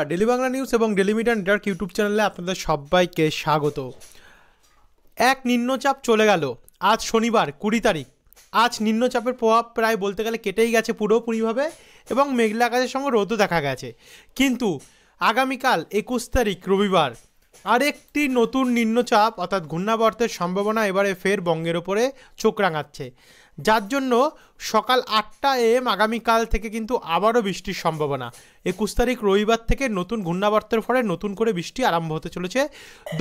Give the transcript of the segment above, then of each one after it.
Daily Bangla news এবং daily media network YouTube চ্যানেলে আপনাদের সবাইকে স্বাগত। এক নিম্নচাপ চলে গেল আজ শনিবার 20 তারিখ। আজ নিম্নচাপের প্রভাব প্রায় বলতে গেলে কেটেই গেছে পুরোপুরিভাবে এবং মেঘলা আকাশের সঙ্গে রোদও দেখা গেছে। কিন্তু আগামীকাল 21 তারিখ রবিবার আরেকটি নতুন নিম্নচাপ অর্থাৎ ঘূর্ণাবর্তের সম্ভাবনা এবারে ফের বঙ্গের ওপরে চোখ রাঙাচ্ছে, যার জন্য সকাল 8টা AM আগামীকাল থেকে কিন্তু আবারও বৃষ্টির সম্ভাবনা। 21 তারিখ রবিবার থেকে নতুন ঘূর্ণাবর্তের ফলে নতুন করে বৃষ্টি আরম্ভ হতে চলেছে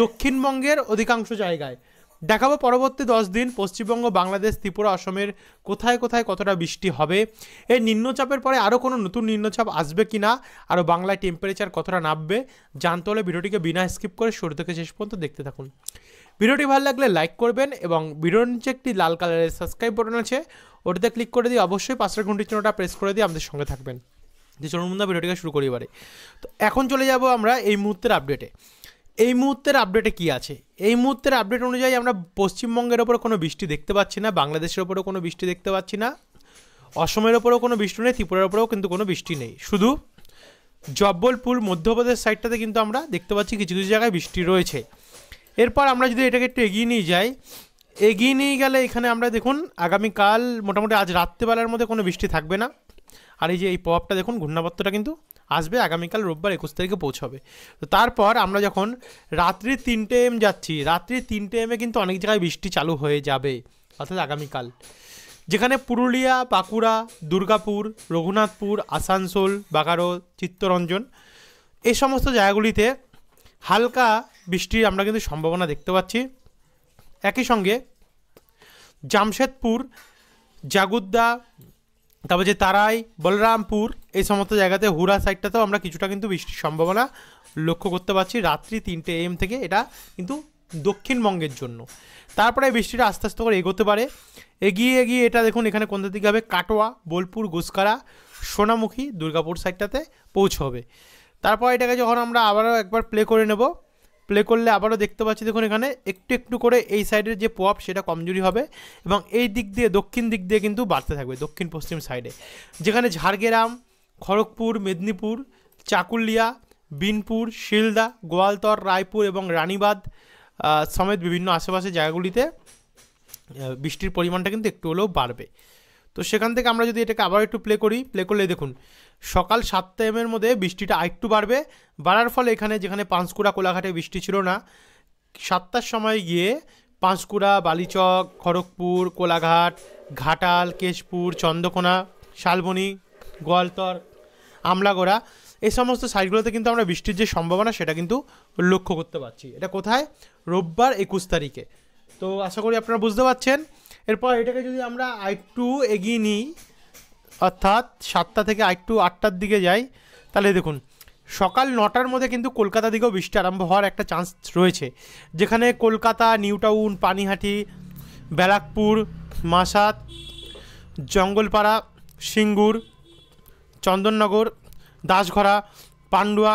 দক্ষিণবঙ্গের অধিকাংশ জায়গায়। দেখাবো পরবর্তী 10 দিন পশ্চিমবঙ্গ, বাংলাদেশ, ত্রিপুরা, অসমের কোথায় কোথায় কতটা বৃষ্টি হবে। এই নিম্নচাপের পরে আরও কোনো নতুন নিম্নচাপ আসবে কি না, আরও বাংলায় টেম্পারেচার কতটা নামবে জানতে হলে ভিডিওটিকে বিনা স্কিপ করে শুরু থেকে শেষ পর্যন্ত দেখতে থাকুন। ভিডিওটি ভালো লাগলে লাইক করবেন এবং ভিডিওর নিচে একটি লাল কালারের সাবস্ক্রাইব বাটন আছে, ওটাতে ক্লিক করে দিয়ে অবশ্যই পাশের ঘন্টির চিহ্নটা প্রেস করে দিয়ে আমাদের সঙ্গে থাকবেন। যে চলুন বন্ধুরা ভিডিওটিকে শুরু করি এবারে। তো এখন চলে যাব আমরা এই মুহূর্তের আপডেটে। এই মুহূর্তের আপডেটে কি আছে? এই মুহূর্তের আপডেট অনুযায়ী আমরা পশ্চিমবঙ্গের ওপরে কোনো বৃষ্টি দেখতে পাচ্ছি না, বাংলাদেশের ওপরেও কোনো বৃষ্টি দেখতে পাচ্ছি না, অসমের ওপরেও কোনো বৃষ্টি নেই, ত্রিপুরার ওপরেও কিন্তু কোনো বৃষ্টি নেই। শুধু জব্বলপুর মধ্যপ্রদেশ সাইডটাতে কিন্তু আমরা দেখতে পাচ্ছি কিছু কিছু জায়গায় বৃষ্টি রয়েছে। এরপর আমরা যদি এটাকে একটু এগিয়ে নিয়ে যাই, এগিয়ে নিয়ে গেলে এখানে আমরা দেখুন আগামীকাল মোটামুটি আজ রাত্রেবেলার মধ্যে কোনো বৃষ্টি থাকবে না। আর এই যে এই প্রভাবটা দেখুন, ঘূর্ণাবর্তটা কিন্তু আসবে আগামীকাল রোববার 21 তারিখে পৌঁছাবে। তো তারপর আমরা যখন রাত্রি 3টে AM যাচ্ছি, রাত্রি 3টে AM কিন্তু অনেক জায়গায় বৃষ্টি চালু হয়ে যাবে অর্থাৎ আগামীকাল, যেখানে পুরুলিয়া, বাঁকুড়া, দুর্গাপুর, রঘুনাথপুর, আসানসোল, বাগারো, চিত্তরঞ্জন এই সমস্ত জায়গাগুলিতে হালকা বৃষ্টির আমরা কিন্তু সম্ভাবনা দেখতে পাচ্ছি। একই সঙ্গে জামশেদপুর, জাগুদ্দা, তারপর যে তারাই, বলরামপুর এই সমস্ত জায়গাতে হুড়া সাইডটাতেও আমরা কিছুটা কিন্তু বৃষ্টির সম্ভাবনা লক্ষ্য করতে পারছি রাত্রি 3টে AM থেকে। এটা কিন্তু দক্ষিণবঙ্গের জন্য। তারপরে বৃষ্টিটা আস্তে আস্তে করে এগোতে পারে। এগিয়ে এগিয়ে এটা দেখুন এখানে কোন দিকে হবে, কাটোয়া, বোলপুর, গুসকারা, সোনামুখী, দুর্গাপুর সাইডটাতে পৌঁছবে। তারপর এটাকে যখন আমরা আবারও একবার প্লে করে নেব, প্লে করলে আবারও দেখতে পাচ্ছি দেখুন এখানে একটু একটু করে এই সাইডের যে প্রভাব সেটা কমজোরি হবে এবং এই দিক দিয়ে দক্ষিণ দিক দিয়ে কিন্তু বাড়তে থাকবে দক্ষিণ পশ্চিম সাইডে, যেখানে ঝাড়গ্রাম, খড়গপুর, মেদিনীপুর, চাকুলিয়া, বিনপুর, শিলদা, গোয়ালতর, রায়পুর এবং রানীবাঁধ সমেত বিভিন্ন আশেপাশের জায়গাগুলিতে বৃষ্টির পরিমাণটা কিন্তু একটু হলেও বাড়বে। তো সেখান থেকে আমরা যদি এটাকে আবার একটু প্লে করি, প্লে করলে দেখুন সকাল 7টা AM এর মধ্যে বৃষ্টিটা আরেকটু বাড়বে। বাড়ার ফলে এখানে যেখানে পাঁশকুড়া, কোলাঘাটে বৃষ্টি ছিল না, 7টার সময় গিয়ে পাঁশকুড়া, বালিচক, খড়গপুর, কোলাঘাট, ঘাটাল, কেশপুর, চন্দ্রকোনা, শালবনী, গোয়ালতর, আমলাগোড়া এই সমস্ত সাইডগুলোতে কিন্তু আমরা বৃষ্টির যে সম্ভাবনা সেটা কিন্তু লক্ষ্য করতে পারছি। এটা কোথায়? রোববার 21 তারিখে। তো আশা করি আপনারা বুঝতে পারছেন। এরপর এটাকে যদি আমরা আরেকটু এগিয়ে নিই, অর্থাৎ 7টা থেকে আরেকটু 8টার দিকে যাই, তাহলে দেখুন সকাল 9টার মধ্যে কিন্তু কলকাতা দিকেও বৃষ্টি আরম্ভ হওয়ার একটা চান্স রয়েছে, যেখানে কলকাতা, নিউ টাউন, পানিহাটি, ব্যারাকপুর, মাসাত, জঙ্গলপাড়া, সিঙ্গুর, চন্দননগর, দাসঘরা, পান্ডুয়া,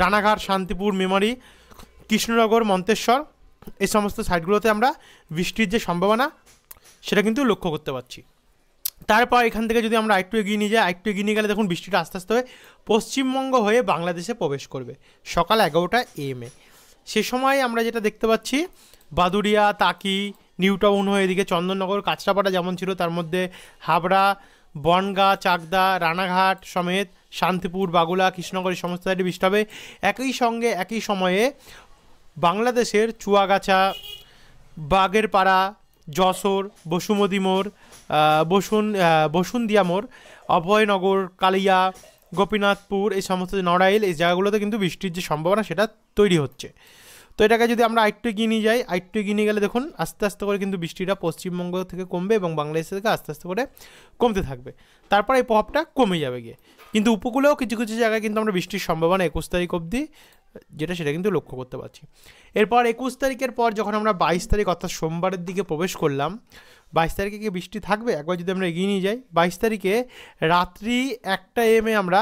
রানাঘাট, শান্তিপুর, মেমারি, কৃষ্ণনগর, মন্তেশ্বর এই সমস্ত সাইডগুলোতে আমরা বৃষ্টির যে সম্ভাবনা সেটা কিন্তু লক্ষ্য করতে পারছি। তারপর এখান থেকে যদি আমরা আরেকটু এগিয়ে নিয়ে যাই, আরেকটু এগিয়ে নিয়ে গেলে দেখুন বৃষ্টিটা আস্তে আস্তে হয়ে পশ্চিমবঙ্গ হয়ে বাংলাদেশে প্রবেশ করবে সকাল 11টা AM। সে সময় আমরা যেটা দেখতে পাচ্ছি বাদুড়িয়া, তাকি, নিউ টাউন হয়ে এদিকে চন্দননগর, কাঁচরাপাড়া যেমন ছিল তার মধ্যে হাবড়া, বনগাঁ, চাকদা, রানাঘাট সমেত শান্তিপুর, বাগুলা, কৃষ্ণনগর এই সমস্ত সাইডে বৃষ্টি হবে। একই সঙ্গে একই সময়ে বাংলাদেশের চুয়াগাছা, বাগেরপাড়া, যশোর, বসুমতী মোড়, বসুন্দিয়া মোড়, অভয়নগর, কালিয়া, গোপীনাথপুর এই সমস্ত নড়াইল এই জায়গাগুলোতে কিন্তু বৃষ্টির যে সম্ভাবনা সেটা তৈরি হচ্ছে। তো এটাকে যদি আমরা আরেকটু এগিয়ে নিয়ে যাই, আরেকটু এগিয়ে নিয়ে গেলে দেখুন আস্তে আস্তে করে কিন্তু বৃষ্টিটা পশ্চিমবঙ্গ থেকে কমবে এবং বাংলাদেশ থেকে আস্তে আস্তে করে কমতে থাকবে। তারপর এই প্রভাবটা কমে যাবে গিয়ে, কিন্তু উপকূলেও কিছু কিছু জায়গায় কিন্তু আমরা বৃষ্টির সম্ভাবনা 21 তারিখ অবধি যেটা সেটা কিন্তু লক্ষ্য করতে পারছি। এরপর 21 তারিখের পর যখন আমরা 22 তারিখ অর্থাৎ সোমবারের দিকে প্রবেশ করলাম, 22 তারিখে কি বৃষ্টি থাকবে একবার যদি আমরা এগিয়ে নিয়ে যাই, 22 তারিখে রাত্রি 1টা AM আমরা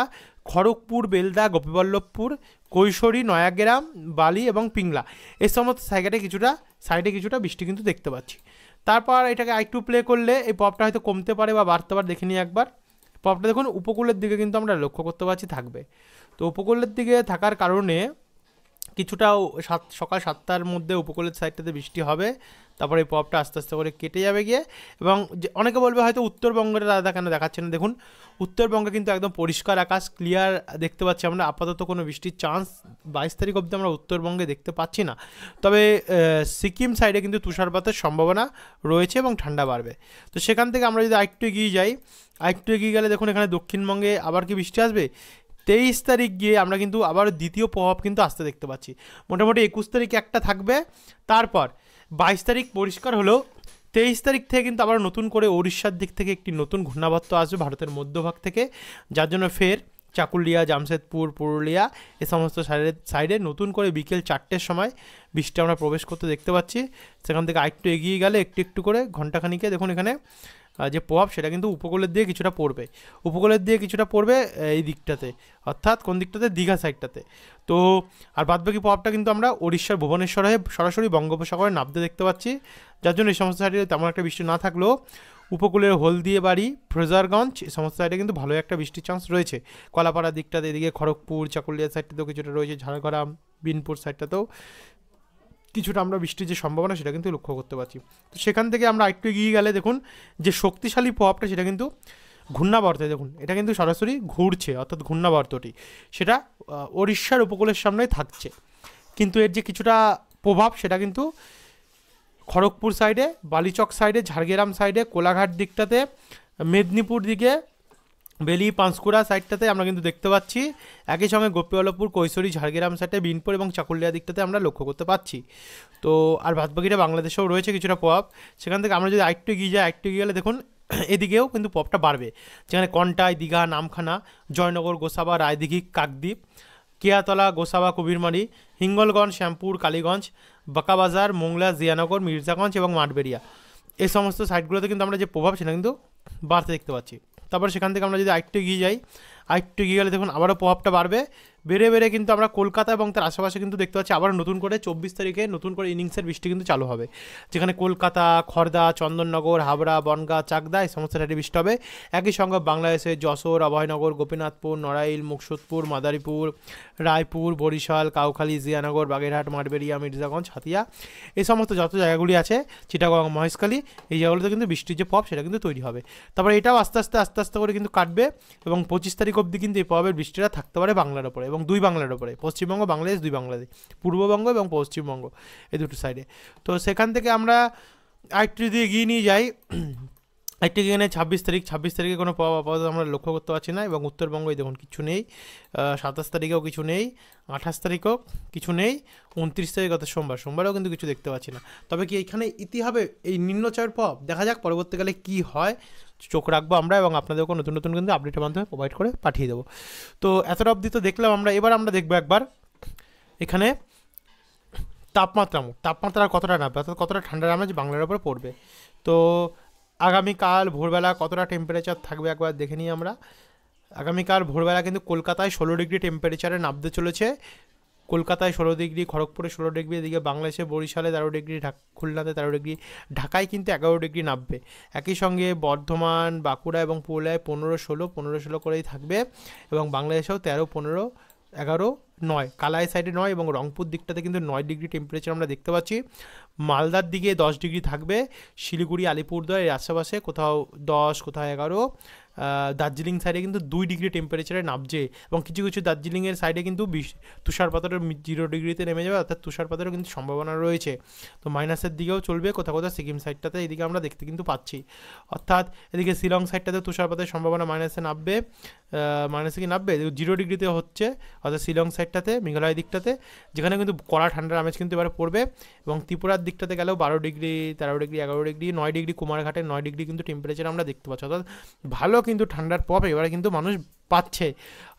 খড়গপুর, বেলদা, গোপীবল্লভপুর, কৈশোরী, নয়াগ্রাম, বালি এবং পিংলা এই সমস্ত সাইডে কিছুটা বৃষ্টি কিন্তু দেখতে পাচ্ছি। তারপর এটাকে আরেকটু প্লে করলে এই প্রভাবটা হয়তো কমতে পারে বা বাড়তে পারে, দেখে নিই একবার। প্রভাবটা দেখুন উপকূলের দিকে কিন্তু আমরা লক্ষ্য করতে পারছি থাকবে। তো উপকূলের দিকে থাকার কারণে কিছুটা সকাল 7টার মধ্যে উপকূলের সাইডটাতে বৃষ্টি হবে, তারপরে এই প্রভাবটা আস্তে আস্তে করে কেটে যাবে গিয়ে। এবং অনেকে বলবে হয়তো উত্তরবঙ্গের দাদা কেন দেখাচ্ছে না, দেখুন উত্তরবঙ্গে কিন্তু একদম পরিষ্কার আকাশ, ক্লিয়ার দেখতে পাচ্ছি আমরা। আপাতত কোনো বৃষ্টির চান্স 22 তারিখ অবধি আমরা উত্তরবঙ্গে দেখতে পাচ্ছি না। তবে সিকিম সাইডে কিন্তু তুষারপাতের সম্ভাবনা রয়েছে এবং ঠান্ডা বাড়বে। তো সেখান থেকে আমরা যদি আরেকটু এগিয়ে যাই, আরেকটু এগিয়ে গেলে দেখুন এখানে দক্ষিণবঙ্গে আবার কি বৃষ্টি আসবে। 23 তারিখ গিয়ে আমরা কিন্তু আবার দ্বিতীয় প্রভাব কিন্তু আসতে দেখতে পাচ্ছি। মোটামুটি 21 তারিখে একটা থাকবে, তারপর 22 তারিখ পরিষ্কার হলেও 23 তারিখ থেকে কিন্তু আবার নতুন করে ওড়িশার দিক থেকে একটি নতুন ঘূর্ণাবর্ত আসবে ভারতের মধ্যভাগ থেকে, যার জন্য ফের চাকুলিয়া, জামশেদপুর, পুরুলিয়া এ সমস্ত সাইডে নতুন করে বিকেল 4টের সময় বৃষ্টি আমরা প্রবেশ করতে দেখতে পাচ্ছি। সেখান থেকে আরেকটু এগিয়ে গেলে একটু একটু করে ঘন্টাখানিকে দেখুন এখানে যে প্রভাব সেটা কিন্তু উপকূলের দিকে কিছুটা পড়বে, উপকূলের দিকে কিছুটা পড়বে এই দিকটাতে, অর্থাৎ কোন দিকটাতে, দীঘা সাইডটাতে। তো আর বাদবাকি প্রভাবটা কিন্তু আমরা ওড়িশার ভুবনেশ্বর হয়ে সরাসরি বঙ্গোপসাগরে নামতে দেখতে পাচ্ছি, যার জন্য এই সমস্ত সাইডে তেমন একটা বৃষ্টি না থাকলেও উপকূলের হলদিয়াবাড়ি, ফ্রেজারগঞ্জ এই সমস্ত সাইডে কিন্তু ভালো একটা বৃষ্টির চান্স রয়েছে। কলাপাড়ার দিকটাতে, এদিকে খড়গপুর, চাকুলিয়া সাইডটাতেও কিছুটা রয়েছে, ঝাড়গ্রাম, বিনপুর সাইডটাতেও কিছুটা আমরা বৃষ্টির যে সম্ভাবনা সেটা কিন্তু লক্ষ্য করতে পারছি। তো সেখান থেকে আমরা একটু এগিয়ে গেলে দেখুন যে শক্তিশালী প্রভাবটা সেটা কিন্তু ঘূর্ণাবর্তে, দেখুন এটা কিন্তু সরাসরি ঘুরছে, অর্থাৎ ঘূর্ণাবর্তটি সেটা ওড়িশার উপকূলের সামনেই থাকছে, কিন্তু এর যে কিছুটা প্রভাব সেটা কিন্তু খড়গপুর সাইডে, বালিচক সাইডে, ঝাড়গ্রাম সাইডে, কোলাঘাট দিকটাতে, মেদিনীপুর দিকে, বেলি, পাঁশকুড়া সাইডটাতে আমরা কিন্তু দেখতে পাচ্ছি। একই সঙ্গে গোপীবল্লভপুর, কৈশোরী, ঝাড়গ্রাম সাইডে, বিনপুর এবং চাকুলিয়া দিকটাতে আমরা লক্ষ্য করতে পাচ্ছি। তো আর বাদবাকিটা বাংলাদেশেও রয়েছে কিছুটা প্রভাব। সেখান থেকে আমরা যদি আরেকটু এগিয়ে যাই, আরেকটু এগিয়ে গেলে দেখুন এদিকেও কিন্তু প্রভাবটা বাড়বে, যেখানে কন্টাই, দীঘা, নামখানা, জয়নগর, গোসাবা, রায়দিঘি, কাকদ্বীপ, কেয়াতলা, গোসাবা, কবিরমারি, হিঙ্গলগঞ্জ, শ্যামপুর, কালীগঞ্জ, বাঁকাবাজার, মোংলা, জিয়ানগর, মির্জাগঞ্জ এবং মাঠবেড়িয়া এই সমস্ত সাইটগুলোতে কিন্তু আমরা যে প্রভাব সেটা কিন্তু বাড়তে দেখতে পাচ্ছি। তারপর সেখান থেকে আমরা যদি আরেকটু এগিয়ে যাই, আরেকটু এগিয়ে গেলে দেখুন আবারও প্রভাবটা বাড়বে, বেড়ে বেড়ে কিন্তু আমরা কলকাতা এবং তার আশেপাশে কিন্তু দেখতে পাচ্ছি আবার নতুন করে 24 তারিখে নতুন করে ইনিংসের বৃষ্টি কিন্তু চালু হবে, যেখানে কলকাতা, খড়দা, চন্দননগর, হাবড়া, বনগাঁ, চাকদা এই সমস্ত সাইডে বৃষ্টি হবে। একই সঙ্গে বাংলাদেশে যশোর, অভয়নগর, গোপীনাথপুর, নড়াইল, মুকসুদপুর, মাদারীপুর, রায়পুর, বরিশাল, কাউখালী, জিয়ানগর, বাগেরহাট, মাঠবেড়িয়া, মির্জাগঞ্জ, হাতিয়া এই সমস্ত যত জায়গাগুলি আছে, চিটাগং, মহেশখালী এই জায়গাগুলোতে কিন্তু বৃষ্টির যে প্রভাব সেটা কিন্তু তৈরি হবে। তারপরে এটাও আস্তে আস্তে করে কিন্তু কাটবে এবং 25 তারিখ অবধি কিন্তু এই প্রভাবের বৃষ্টিটা থাকতে পারে বাংলার ওপরে এবং দুই বাংলার ওপরে, পশ্চিমবঙ্গ, বাংলাদেশ, দুই বাংলাদেশ, পূর্ববঙ্গ এবং পশ্চিমবঙ্গ এই দুটো সাইডে। তো সেখান থেকে আমরা আরেকটু যদি এগিয়ে নিয়ে যাই, একটু এখানে 26 তারিখে কোনো প্রভাব আপাতত আমরা লক্ষ্য করতে পারছি না এবং উত্তরবঙ্গে দেখুন কিছু নেই, 27 তারিখেও কিছু নেই, 28 তারিখেও কিছু নেই, 29 তারিখ অর্থাৎ সোমবারেও কিন্তু কিছু দেখতে পাচ্ছি না। তবে কি এখানে ইতি হবে এই নিম্নচাপের প্রভাব, দেখা যাক পরবর্তীকালে কি হয়, চোখ রাখবো আমরা এবং আপনাদেরকেও নতুন নতুন কিন্তু আপডেটের মাধ্যমে প্রোভাইড করে পাঠিয়ে দেবো। তো এতটা অবধি তো দেখলাম আমরা, এবার আমরা দেখবো একবার এখানে তাপমাত্রা কতটা নামবে, অর্থাৎ কতটা ঠান্ডা নামে বাংলার উপরে পড়বে। তো আগামীকাল ভোরবেলা কতটা টেম্পারেচার থাকবে একবার দেখে নিই আমরা। আগামীকাল ভোরবেলা কিন্তু কলকাতায় 16 ডিগ্রি টেম্পারেচারে নামতে চলেছে, কলকাতায় 16 ডিগ্রি, খড়গপুরে 16 ডিগ্রি, এদিকে বাংলাদেশে বরিশালে 13 ডিগ্রি, খুলনাতে 13 ডিগ্রি, ঢাকায় কিন্তু 11 ডিগ্রি নামবে। একই সঙ্গে বর্ধমান, বাঁকুড়া এবং পুরুলিয়ায় 15-16 করেই থাকবে এবং বাংলাদেশেও 13, 15, 11, 9, কালাই সাইডে 9 এবং রংপুর দিকটাতে কিন্তু 9 ডিগ্রি টেম্পারেচার আমরা দেখতে পাচ্ছি। মালদার দিকে 10 ডিগ্রি থাকবে, শিলিগুড়ি, আলিপুরদুয়ার এর আশেপাশে কোথাও 10, কোথাও 11, দার্জিলিং সাইডে কিন্তু 2 ডিগ্রি টেম্পারেচারে নামছে এবং কিছু কিছু দার্জিলিংয়ের সাইডে কিন্তু তুষারপাতের 0 ডিগ্রিতে নেমে যাবে, অর্থাৎ তুষারপাতেরও কিন্তু সম্ভাবনা রয়েছে। তো মাইনাসের দিকেও চলবে কোথাও কোথাও, সিকিম সাইডটাতে এদিকে আমরা দেখতে কিন্তু পাচ্ছি, অর্থাৎ এদিকে শিলং সাইডটাতে তুষারপাতের সম্ভাবনা মাইনাসে নামবে, মাইনাসে কি নামবে 0 ডিগ্রিতে হচ্ছে, অর্থাৎ শিলং সাইডটাতে, মেঘালয় দিকটাতে, যেখানে কিন্তু কড়া ঠান্ডার আমেজ কিন্তু এবারে পড়বে এবং ত্রিপুরার দিকটাতে গেলেও 12 ডিগ্রি, 13 ডিগ্রি, 11 ডিগ্রি, 9 ডিগ্রি কুমারঘাটে 9 ডিগ্রি কিন্তু টেম্পারেচার আমরা দেখতে পাচ্ছি, অর্থাৎ ভালো কিন্তু ঠান্ডার প্রভাব এবারে কিন্তু মানুষ পাচ্ছে।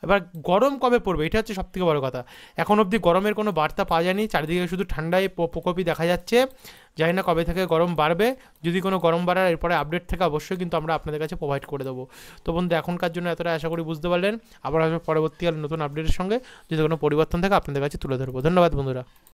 এবার গরম কবে পড়বে এটা হচ্ছে সবথেকে বড় কথা, এখন অবধি গরমের কোনো বার্তা পাওয়া যায়নি, চারিদিকে শুধু ঠান্ডায় প্রকোপই দেখা যাচ্ছে, জানি না কবে থেকে গরম বাড়বে। যদি কোনো গরম বাড়ার এরপরে আপডেট থাকে অবশ্যই কিন্তু আমরা আপনাদের কাছে প্রোভাইড করে দেবো। তো বন্ধু এখনকার জন্য এতটা আশা করি বুঝতে পারলেন, আবার আসবে পরবর্তীকালে নতুন আপডেটের সঙ্গে, যদি কোনো পরিবর্তন থাকে আপনাদের কাছে তুলে ধরবো। ধন্যবাদ বন্ধুরা।